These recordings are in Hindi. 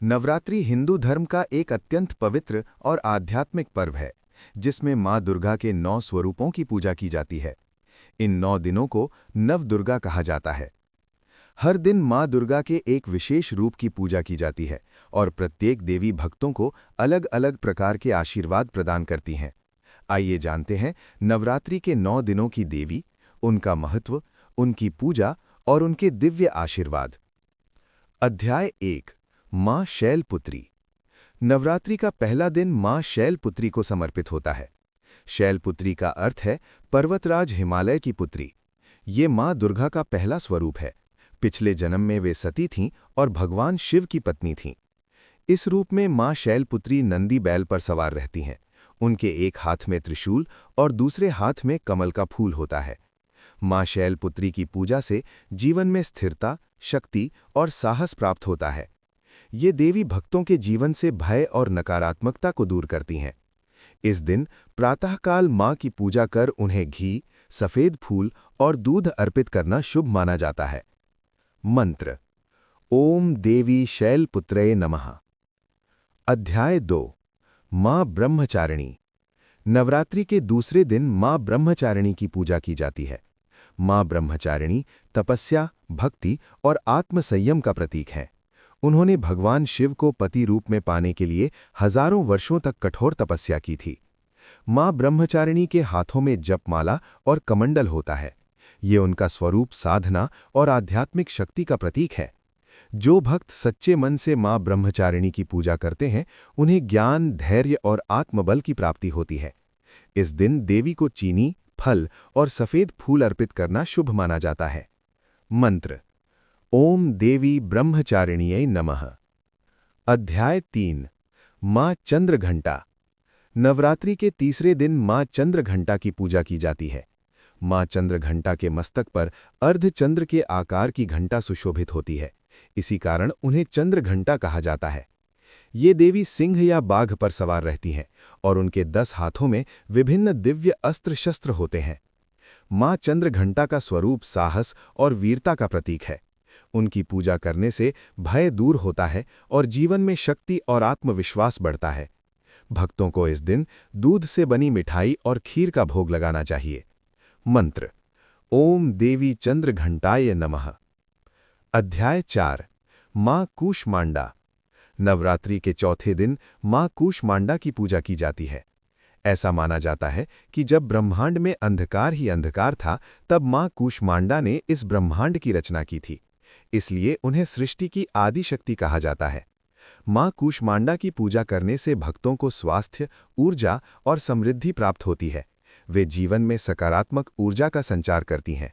नवरात्रि हिंदू धर्म का एक अत्यंत पवित्र और आध्यात्मिक पर्व है, जिसमें माँ दुर्गा के 9 स्वरूपों की पूजा की जाती है। इन 9 दिनों को नवदुर्गा कहा जाता है। हर दिन माँ दुर्गा के एक विशेष रूप की पूजा की जाती है और प्रत्येक देवी भक्तों को अलग अलग प्रकार के आशीर्वाद प्रदान करती हैं। आइए जानते हैं नवरात्रि के 9 दिनों की देवी, उनका महत्व, उनकी पूजा और उनके दिव्य आशीर्वाद। अध्याय 1। माँ शैलपुत्री। नवरात्रि का पहला दिन माँ शैलपुत्री को समर्पित होता है। शैलपुत्री का अर्थ है पर्वतराज हिमालय की पुत्री। ये माँ दुर्गा का पहला स्वरूप है। पिछले जन्म में वे सती थीं और भगवान शिव की पत्नी थीं। इस रूप में माँ शैलपुत्री नंदी बैल पर सवार रहती हैं। उनके एक हाथ में त्रिशूल और दूसरे हाथ में कमल का फूल होता है। माँ शैलपुत्री की पूजा से जीवन में स्थिरता, शक्ति और साहस प्राप्त होता है। ये देवी भक्तों के जीवन से भय और नकारात्मकता को दूर करती हैं। इस दिन प्रातःकाल माँ की पूजा कर उन्हें घी, सफेद फूल और दूध अर्पित करना शुभ माना जाता है। मंत्र: ओम देवी शैलपुत्रये नमः। अध्याय 2। माँ ब्रह्मचारिणी। नवरात्रि के दूसरे दिन माँ ब्रह्मचारिणी की पूजा की जाती है। माँ ब्रह्मचारिणी तपस्या, भक्ति और आत्मसंयम का प्रतीक है। उन्होंने भगवान शिव को पति रूप में पाने के लिए हजारों वर्षों तक कठोर तपस्या की थी। माँ ब्रह्मचारिणी के हाथों में जपमाला और कमंडल होता है। ये उनका स्वरूप साधना और आध्यात्मिक शक्ति का प्रतीक है। जो भक्त सच्चे मन से माँ ब्रह्मचारिणी की पूजा करते हैं, उन्हें ज्ञान, धैर्य और आत्मबल की प्राप्ति होती है। इस दिन देवी को चीनी, फल और सफेद फूल अर्पित करना शुभ माना जाता है। मंत्र: ओम देवी ब्रह्मचारिण्यै नमः। अध्याय 3। माँ चंद्रघंटा। नवरात्रि के तीसरे दिन माँ चंद्रघंटा की पूजा की जाती है। माँ चंद्रघंटा के मस्तक पर अर्धचंद्र के आकार की घंटा सुशोभित होती है। इसी कारण उन्हें चंद्रघंटा कहा जाता है। ये देवी सिंह या बाघ पर सवार रहती हैं और उनके 10 हाथों में विभिन्न दिव्य अस्त्र शस्त्र होते हैं। माँ चंद्रघंटा का स्वरूप साहस और वीरता का प्रतीक है। उनकी पूजा करने से भय दूर होता है और जीवन में शक्ति और आत्मविश्वास बढ़ता है। भक्तों को इस दिन दूध से बनी मिठाई और खीर का भोग लगाना चाहिए। मंत्र: ओम देवी चंद्रघंटाय नमः। अध्याय 4। माँ कूष्मांडा। नवरात्रि के चौथे दिन माँ कूष्मांडा की पूजा की जाती है। ऐसा माना जाता है कि जब ब्रह्मांड में अंधकार ही अंधकार था, तब माँ कूष्मांडा ने इस ब्रह्मांड की रचना की थी। इसलिए उन्हें सृष्टि की आदि शक्ति कहा जाता है। माँ कूष्मांडा की पूजा करने से भक्तों को स्वास्थ्य, ऊर्जा और समृद्धि प्राप्त होती है। वे जीवन में सकारात्मक ऊर्जा का संचार करती हैं।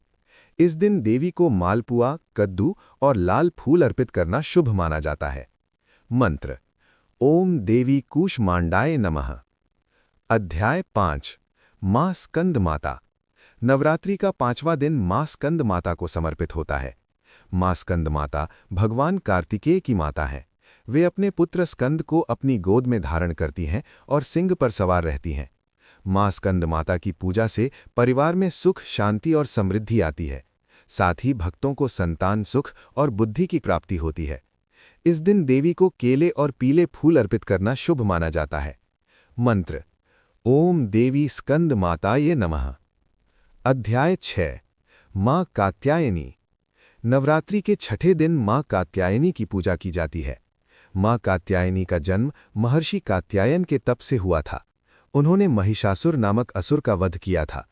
इस दिन देवी को मालपुआ, कद्दू और लाल फूल अर्पित करना शुभ माना जाता है। मंत्र: ओम देवी कूष्मांडाय नमः। अध्याय 5। माँ स्कंद माता। नवरात्रि का 5वां दिन माँ स्कंद माता को समर्पित होता है। माँ स्कंद माता भगवान कार्तिकेय की माता है। वे अपने पुत्र स्कंद को अपनी गोद में धारण करती हैं और सिंह पर सवार रहती हैं। माँ स्कंद माता की पूजा से परिवार में सुख, शांति और समृद्धि आती है। साथ ही भक्तों को संतान सुख और बुद्धि की प्राप्ति होती है। इस दिन देवी को केले और पीले फूल अर्पित करना शुभ माना जाता है। मंत्र: ओम देवी स्कंद माताये नमः। अध्याय 6। माँ कात्यायनी। नवरात्रि के छठे दिन माँ कात्यायनी की पूजा की जाती है। माँ कात्यायनी का जन्म महर्षि कात्यायन के तप से हुआ था। उन्होंने महिषासुर नामक असुर का वध किया था।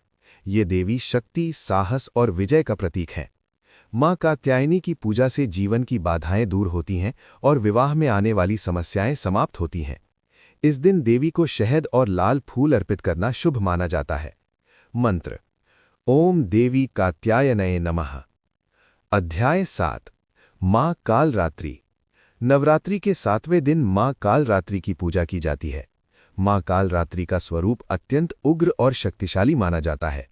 ये देवी शक्ति, साहस और विजय का प्रतीक हैं। माँ कात्यायनी की पूजा से जीवन की बाधाएं दूर होती हैं और विवाह में आने वाली समस्याएं समाप्त होती हैं। इस दिन देवी को शहद और लाल फूल अर्पित करना शुभ माना जाता है। मंत्र: ओम देवी कात्यायनये नमः। अध्याय 7। माँ कालरात्रि। नवरात्रि के 7वें दिन माँ कालरात्रि की पूजा की जाती है। माँ कालरात्रि का स्वरूप अत्यंत उग्र और शक्तिशाली माना जाता है।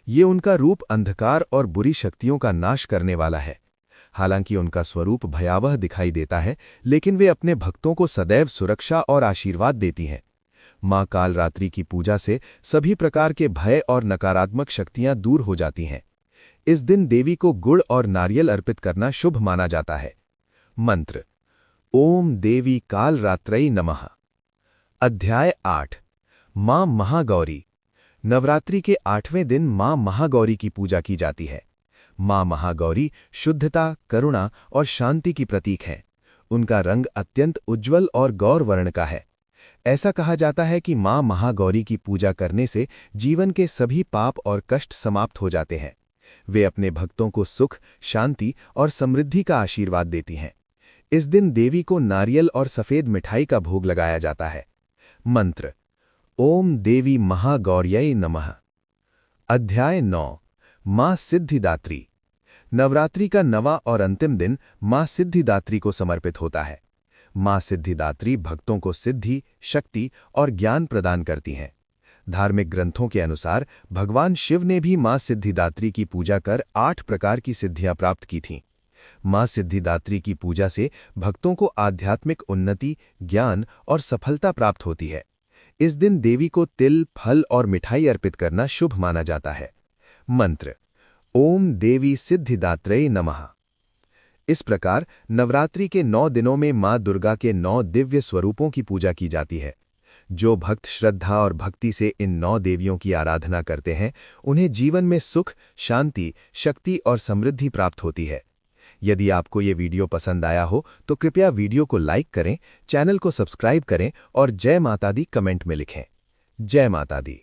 ये उनका रूप अंधकार और बुरी शक्तियों का नाश करने वाला है। हालांकि उनका स्वरूप भयावह दिखाई देता है, लेकिन वे अपने भक्तों को सदैव सुरक्षा और आशीर्वाद देती हैं। माँ कालरात्रि की पूजा से सभी प्रकार के भय और नकारात्मक शक्तियां दूर हो जाती हैं। इस दिन देवी को गुड़ और नारियल अर्पित करना शुभ माना जाता है। मंत्र: ओम देवी कालरात्रई नमः। अध्याय 8। मां महागौरी। नवरात्रि के 8वें दिन मां महागौरी की पूजा की जाती है। मां महागौरी शुद्धता, करुणा और शांति की प्रतीक हैं। उनका रंग अत्यंत उज्ज्वल और गौर वर्ण का है। ऐसा कहा जाता है कि मां महागौरी की पूजा करने से जीवन के सभी पाप और कष्ट समाप्त हो जाते हैं। वे अपने भक्तों को सुख, शांति और समृद्धि का आशीर्वाद देती हैं। इस दिन देवी को नारियल और सफेद मिठाई का भोग लगाया जाता है। मंत्र: ओम देवी महागौर्यै नमः। अध्याय 9। मां सिद्धिदात्री। नवरात्रि का 9वां और अंतिम दिन मां सिद्धिदात्री को समर्पित होता है। मां सिद्धिदात्री भक्तों को सिद्धि, शक्ति और ज्ञान प्रदान करती हैं। धार्मिक ग्रंथों के अनुसार भगवान शिव ने भी मां सिद्धिदात्री की पूजा कर 8 प्रकार की सिद्धियां प्राप्त की थीं। मां सिद्धिदात्री की पूजा से भक्तों को आध्यात्मिक उन्नति, ज्ञान और सफलता प्राप्त होती है। इस दिन देवी को तिल, फल और मिठाई अर्पित करना शुभ माना जाता है। मंत्र: ओम देवी सिद्धिदात्रै नमः। इस प्रकार नवरात्रि के 9 दिनों में मां दुर्गा के 9 दिव्य स्वरूपों की पूजा की जाती है। जो भक्त श्रद्धा और भक्ति से इन 9 देवियों की आराधना करते हैं, उन्हें जीवन में सुख, शांति, शक्ति और समृद्धि प्राप्त होती है। यदि आपको ये वीडियो पसंद आया हो तो कृपया वीडियो को लाइक करें, चैनल को सब्सक्राइब करें और जय माता दी कमेंट में लिखें। जय माता दी।